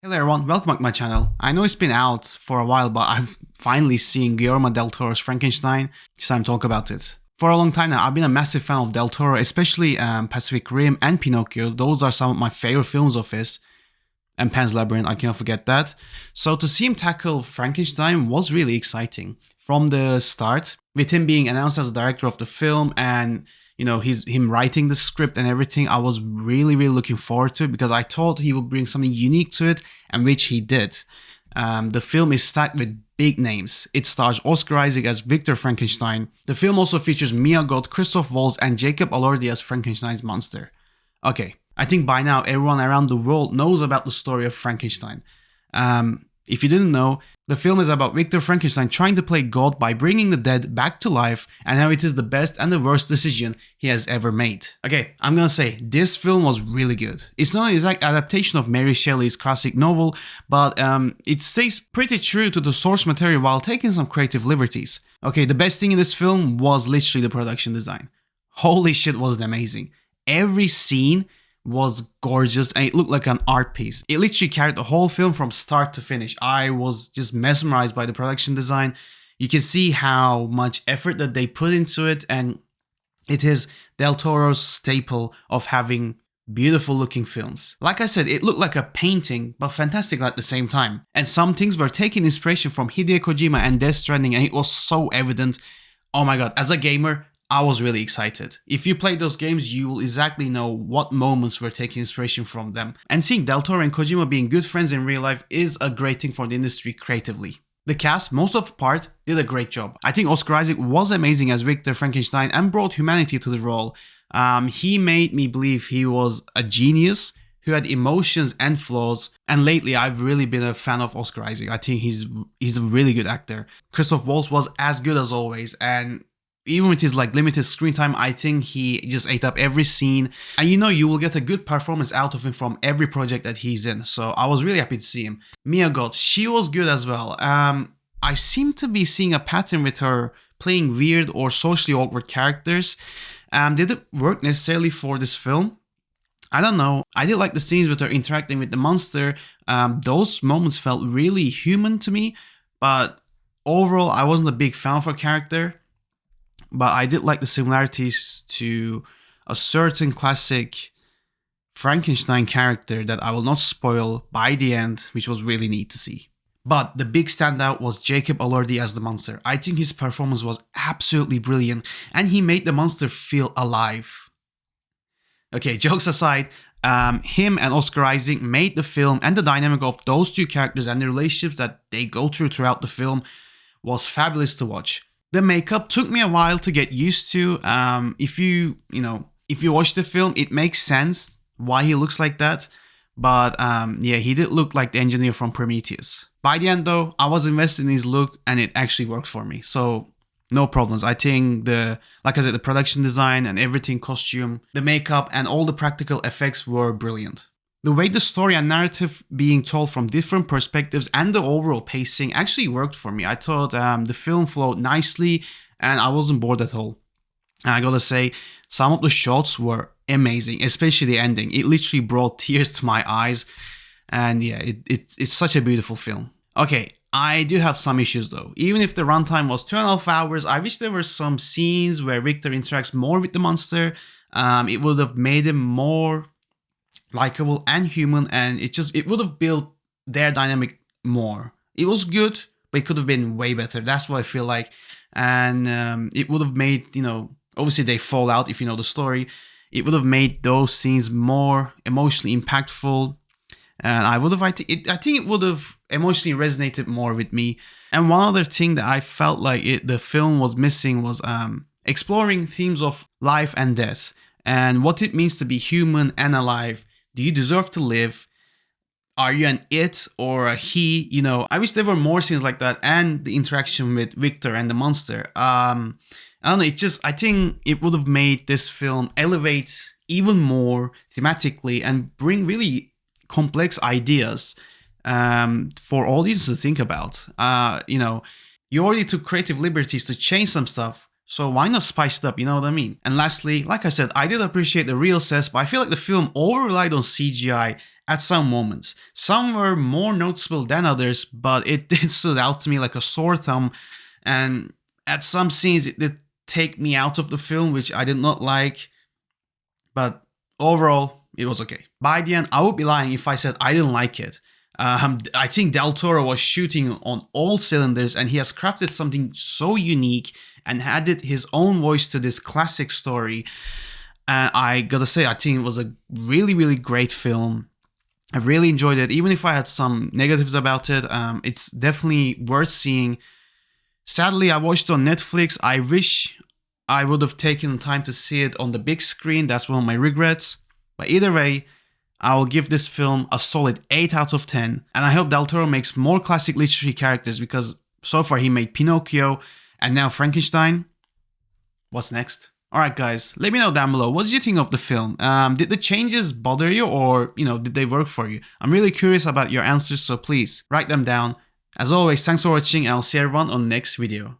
Hello everyone, welcome back to my channel. I know it's been out for a while, but I've finally seen Guillermo del Toro's Frankenstein. It's time to talk about it. For a long time now, I've been a massive fan of Del Toro, especially Pacific Rim and Pinocchio. Those are some of my favorite films of his. And Pan's Labyrinth, I cannot forget that. So to see him tackle Frankenstein was really exciting. From the start, with him being announced as the director of the film and him writing the script and everything, I was really looking forward to it because I thought he would bring something unique to it, and which he did. The film is stacked with big names. It stars Oscar Isaac as Victor Frankenstein. The film also features Mia Goth, Christoph Waltz, and Jacob Elordi as Frankenstein's monster. Okay, I think by now everyone around the world knows about the story of Frankenstein. If you didn't know, the film is about Victor Frankenstein trying to play God by bringing the dead back to life, and how it is the best and the worst decision he has ever made. Okay, I'm gonna say, this film was really good. It's not an exact adaptation of Mary Shelley's classic novel, but it stays pretty true to the source material while taking some creative liberties. Okay, the best thing in this film was literally the production design. Holy shit, was it amazing. Every scene was gorgeous and it looked like an art piece. It literally carried the whole film from start to finish. I was just mesmerized by the production design. You can see how much effort that they put into it, and it is Del Toro's staple of having beautiful looking films. Like I said, it looked like a painting, but fantastic at the same time. And some things were taking inspiration from Hideo Kojima and Death Stranding, and it was so evident. Oh my god, as a gamer, I was really excited. If you play those games, you will exactly know what moments were taking inspiration from them. And seeing Del Toro and Kojima being good friends in real life is a great thing for the industry creatively. The cast, most of the part, did a great job. I think Oscar Isaac was amazing as Victor Frankenstein and brought humanity to the role. He made me believe he was a genius who had emotions and flaws, and lately I've really been a fan of Oscar Isaac. I think he's a really good actor. Christoph Waltz was as good as always, and even with his limited screen time, I think he just ate up every scene. And you will get a good performance out of him from every project that he's in. So I was really happy to see him. Mia Goth, she was good as well. I seem to be seeing a pattern with her playing weird or socially awkward characters. They didn't work necessarily for this film. I don't know. I did like the scenes with her interacting with the monster. Those moments felt really human to me. But overall, I wasn't a big fan of her character. But I did like the similarities to a certain classic Frankenstein character that I will not spoil by the end, which was really neat to see. But the big standout was Jacob Elordi as the monster. I think his performance was absolutely brilliant, and he made the monster feel alive. Okay, jokes aside, him and Oscar Isaac made the film, and the dynamic of those two characters and the relationships that they go through throughout the film was fabulous to watch. The makeup took me a while to get used to. If you watch the film, it makes sense why he looks like that. But yeah, he did look like the engineer from Prometheus. By the end though, I was invested in his look and it actually worked for me. So no problems. I think like I said, the production design and everything, costume, the makeup and all the practical effects were brilliant. The way the story and narrative being told from different perspectives and the overall pacing actually worked for me. I thought the film flowed nicely and I wasn't bored at all. And I gotta say, some of the shots were amazing, especially the ending. It literally brought tears to my eyes. And yeah, it's such a beautiful film. Okay, I do have some issues though. Even if the runtime was 2.5 hours, I wish there were some scenes where Victor interacts more with the monster. It would have made him more likable and human, and it would have built their dynamic more. It was good, but it could have been way better. That's what I feel like. And it would have made, obviously they fall out if you know the story. It would have made those scenes more emotionally impactful. And I think it would have emotionally resonated more with me. And one other thing that I felt like the film was missing was exploring themes of life and death and what it means to be human and alive. Do you deserve to live? Are you an it or a he? I wish there were more scenes like that, and the interaction with Victor and the monster. I don't know. I think it would have made this film elevate even more thematically and bring really complex ideas for audiences to think about. You already took creative liberties to change some stuff. So why not spice it up, you know what I mean? And lastly, like I said, I did appreciate the real sets, but I feel like the film over-relied on CGI at some moments. Some were more noticeable than others, but it did stood out to me like a sore thumb, and at some scenes it did take me out of the film, which I did not like, but overall it was okay. By the end, I would be lying if I said I didn't like it. I think Del Toro was shooting on all cylinders, and he has crafted something so unique and added his own voice to this classic story. And I gotta say, I think it was a really, really great film. I really enjoyed it, even if I had some negatives about it. It's definitely worth seeing. Sadly, I watched it on Netflix. I wish I would have taken the time to see it on the big screen. That's one of my regrets. But either way, I will give this film a solid 8 out of 10. And I hope Del Toro makes more classic literary characters, because so far he made Pinocchio and now Frankenstein. What's next? Alright guys, let me know down below, what did you think of the film? Did the changes bother you, or, did they work for you? I'm really curious about your answers, so please write them down. As always, thanks for watching, and I'll see everyone on the next video.